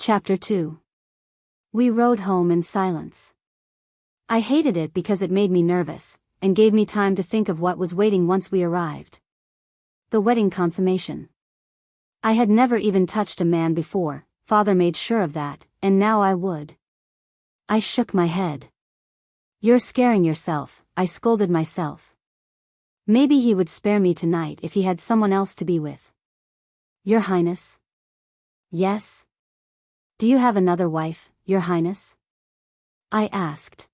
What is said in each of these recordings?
Chapter 2. We rode home in silence. I hated it because it made me nervous, and gave me time to think of what was waiting once we arrived. The wedding consummation. I had never even touched a man before, father made sure of that, and now I would. I shook my head. "You're scaring yourself," I scolded myself. Maybe he would spare me tonight if he had someone else to be with. "Your Highness?" "Yes?" "Do you have another wife, Your Highness?" I asked.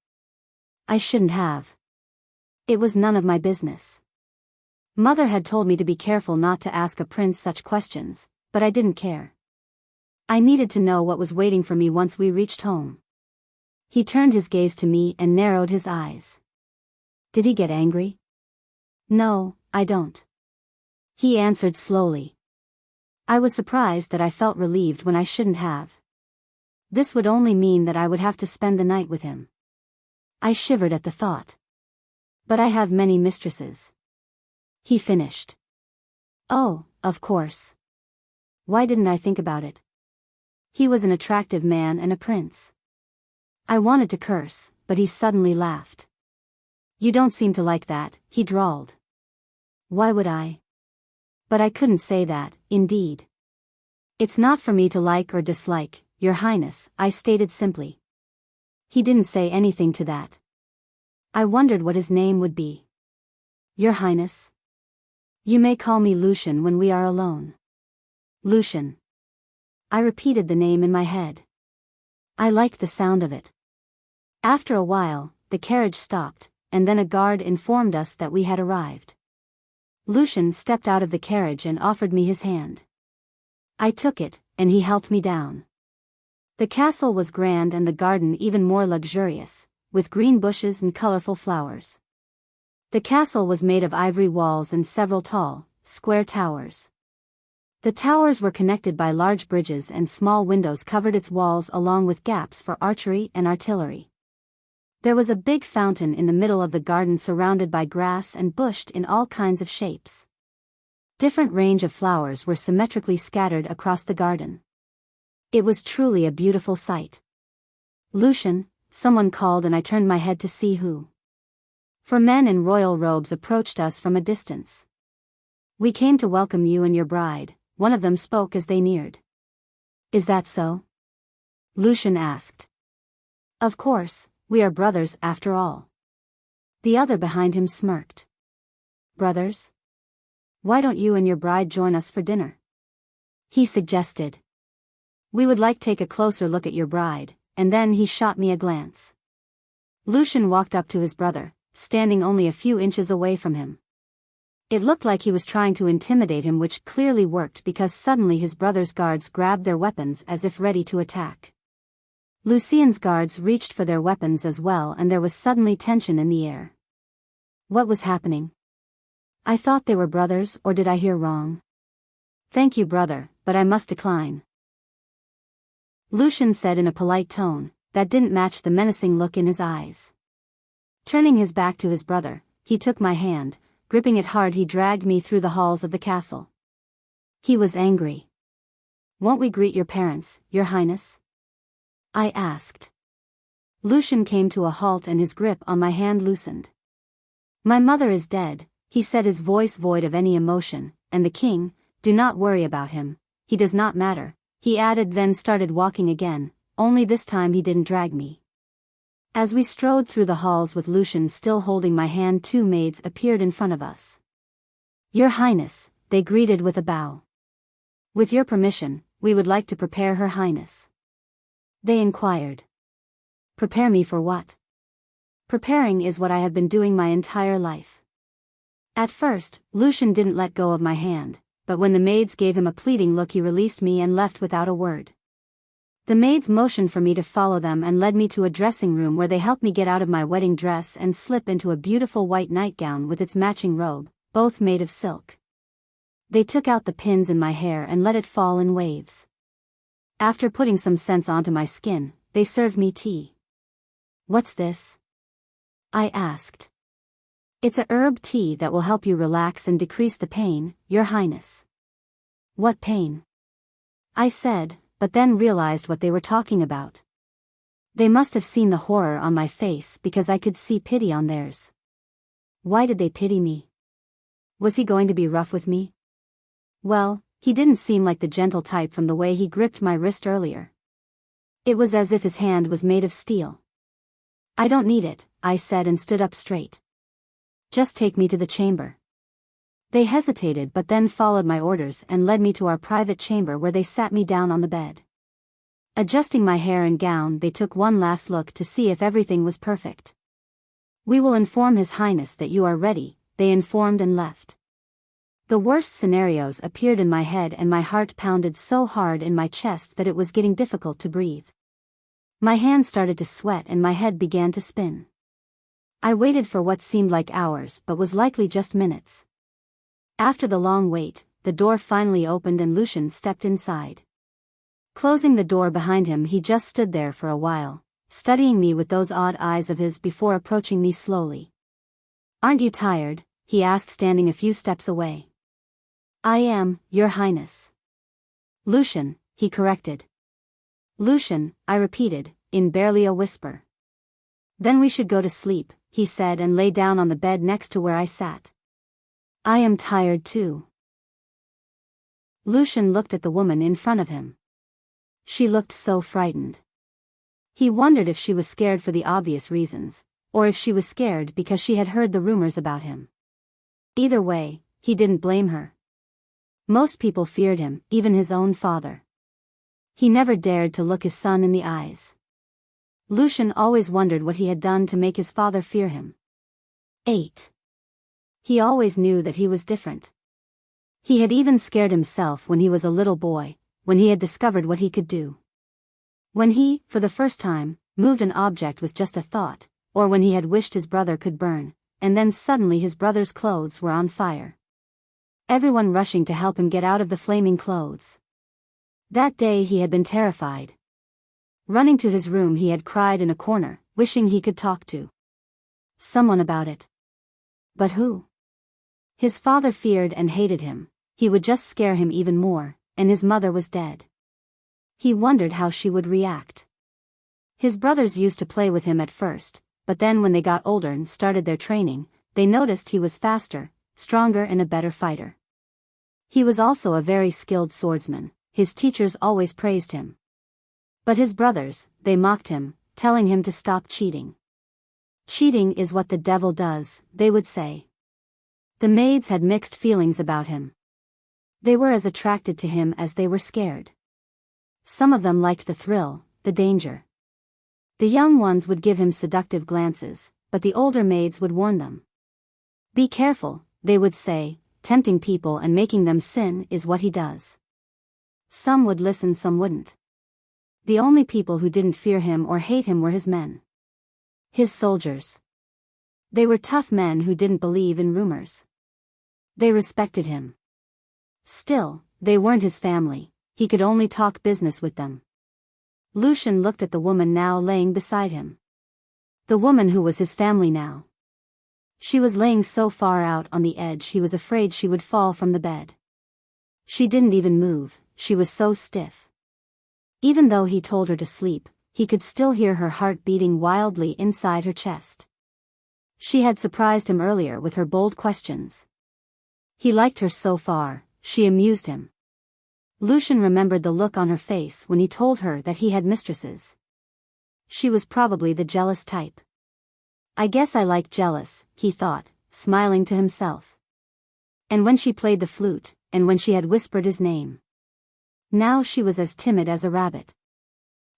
I shouldn't have. It was none of my business. Mother had told me to be careful not to ask a prince such questions, but I didn't care. I needed to know what was waiting for me once we reached home. He turned his gaze to me and narrowed his eyes. Did he get angry? "No, I don't." He answered slowly. I was surprised that I felt relieved when I shouldn't have. This would only mean that I would have to spend the night with him. I shivered at the thought. "But I have many mistresses," he finished. "Oh, of course. Why didn't I think about it?" He was an attractive man and a prince. I wanted to curse, but he suddenly laughed. "You don't seem to like that," he drawled. "Why would I?" But I couldn't say that, indeed. "It's not for me to like or dislike, Your Highness," I stated simply. He didn't say anything to that. I wondered what his name would be. "Your Highness? You may call me Lucian when we are alone." Lucian. I repeated the name in my head. I liked the sound of it. After a while, the carriage stopped, and then a guard informed us that we had arrived. Lucian stepped out of the carriage and offered me his hand. I took it, and he helped me down. The castle was grand and the garden even more luxurious, with green bushes and colorful flowers. The castle was made of ivory walls and several tall, square towers. The towers were connected by large bridges and small windows covered its walls along with gaps for archery and artillery. There was a big fountain in the middle of the garden surrounded by grass and bushed in all kinds of shapes. Different range of flowers were symmetrically scattered across the garden. It was truly a beautiful sight. "Lucian," someone called, and I turned my head to see who. 4 men in royal robes approached us from a distance. "We came to welcome you and your bride," one of them spoke as they neared. "Is that so?" Lucian asked. "Of course, we are brothers after all." The other behind him smirked. "Brothers? Why don't you and your bride join us for dinner?" he suggested. "We would like to take a closer look at your bride," and then he shot me a glance. Lucian walked up to his brother, standing only a few inches away from him. It looked like he was trying to intimidate him, which clearly worked because suddenly his brother's guards grabbed their weapons as if ready to attack. Lucian's guards reached for their weapons as well, and there was suddenly tension in the air. What was happening? I thought they were brothers, or did I hear wrong? "Thank you, brother, but I must decline," Lucian said in a polite tone that didn't match the menacing look in his eyes. Turning his back to his brother, he took my hand, gripping it hard. He dragged me through the halls of the castle. He was angry. "Won't we greet your parents, Your Highness?" I asked. Lucian came to a halt and his grip on my hand loosened. "My mother is dead," he said, his voice void of any emotion, "and the king, do not worry about him, he does not matter," he added, then started walking again, only this time he didn't drag me. As we strode through the halls with Lucian still holding my hand, 2 maids appeared in front of us. "Your Highness," they greeted with a bow. "With your permission, we would like to prepare Her Highness," they inquired. "Prepare me for what?" "Preparing is what I have been doing my entire life." At first, Lucian didn't let go of my hand, but when the maids gave him a pleading look, he released me and left without a word. The maids motioned for me to follow them and led me to a dressing room where they helped me get out of my wedding dress and slip into a beautiful white nightgown with its matching robe, both made of silk. They took out the pins in my hair and let it fall in waves. After putting some scents onto my skin, they served me tea. "What's this?" I asked. "It's a herb tea that will help you relax and decrease the pain, Your Highness." "What pain?" I said, but then realized what they were talking about. They must have seen the horror on my face because I could see pity on theirs. Why did they pity me? Was he going to be rough with me? Well, he didn't seem like the gentle type from the way he gripped my wrist earlier. It was as if his hand was made of steel. I don't need it, I said and stood up straight. Just take me to the chamber. They hesitated but then followed my orders and led me to our private chamber where they sat me down on the bed. Adjusting my hair and gown, they took one last look to see if everything was perfect. We will inform His Highness that you are ready, they informed and left. The worst scenarios appeared in my head and my heart pounded so hard in my chest that it was getting difficult to breathe. My hands started to sweat and my head began to spin. I waited for what seemed like hours but was likely just minutes. After the long wait, the door finally opened and Lucian stepped inside. Closing the door behind him, he just stood there for a while, studying me with those odd eyes of his before approaching me slowly. "Aren't you tired?" he asked, standing a few steps away. "I am, Your Highness." "Lucian," he corrected. "Lucian," I repeated, in barely a whisper. "Then we should go to sleep," he said and lay down on the bed next to where I sat. "I am tired too." Lucian looked at the woman in front of him. She looked so frightened. He wondered if she was scared for the obvious reasons, or if she was scared because she had heard the rumors about him. Either way, he didn't blame her. Most people feared him, even his own father. He never dared to look his son in the eyes. Lucian always wondered what he had done to make his father fear him. 8. He always knew that he was different. He had even scared himself when he was a little boy, when he had discovered what he could do. When he, for the first time, moved an object with just a thought, or when he had wished his brother could burn, and then suddenly his brother's clothes were on fire. Everyone rushing to help him get out of the flaming clothes. That day he had been terrified. Running to his room, he had cried in a corner, wishing he could talk to someone about it. But who? His father feared and hated him. He would just scare him even more, and his mother was dead. He wondered how she would react. His brothers used to play with him at first, but then when they got older and started their training, they noticed he was faster, stronger and a better fighter. He was also a very skilled swordsman. His teachers always praised him. But his brothers, they mocked him, telling him to stop cheating. "Cheating is what the devil does," they would say. The maids had mixed feelings about him. They were as attracted to him as they were scared. Some of them liked the thrill, the danger. The young ones would give him seductive glances, but the older maids would warn them. "Be careful," they would say, "tempting people and making them sin is what he does." Some would listen, some wouldn't. The only people who didn't fear him or hate him were his men. His soldiers. They were tough men who didn't believe in rumors. They respected him. Still, they weren't his family. He could only talk business with them. Lucian looked at the woman now laying beside him. The woman who was his family now. She was laying so far out on the edge he was afraid she would fall from the bed. She didn't even move, she was so stiff. Even though he told her to sleep, he could still hear her heart beating wildly inside her chest. She had surprised him earlier with her bold questions. He liked her so far, she amused him. Lucian remembered the look on her face when he told her that he had mistresses. She was probably the jealous type. "I guess I like jealous," he thought, smiling to himself. And when she played the flute, and when she had whispered his name. Now she was as timid as a rabbit.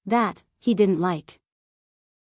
That, he didn't like.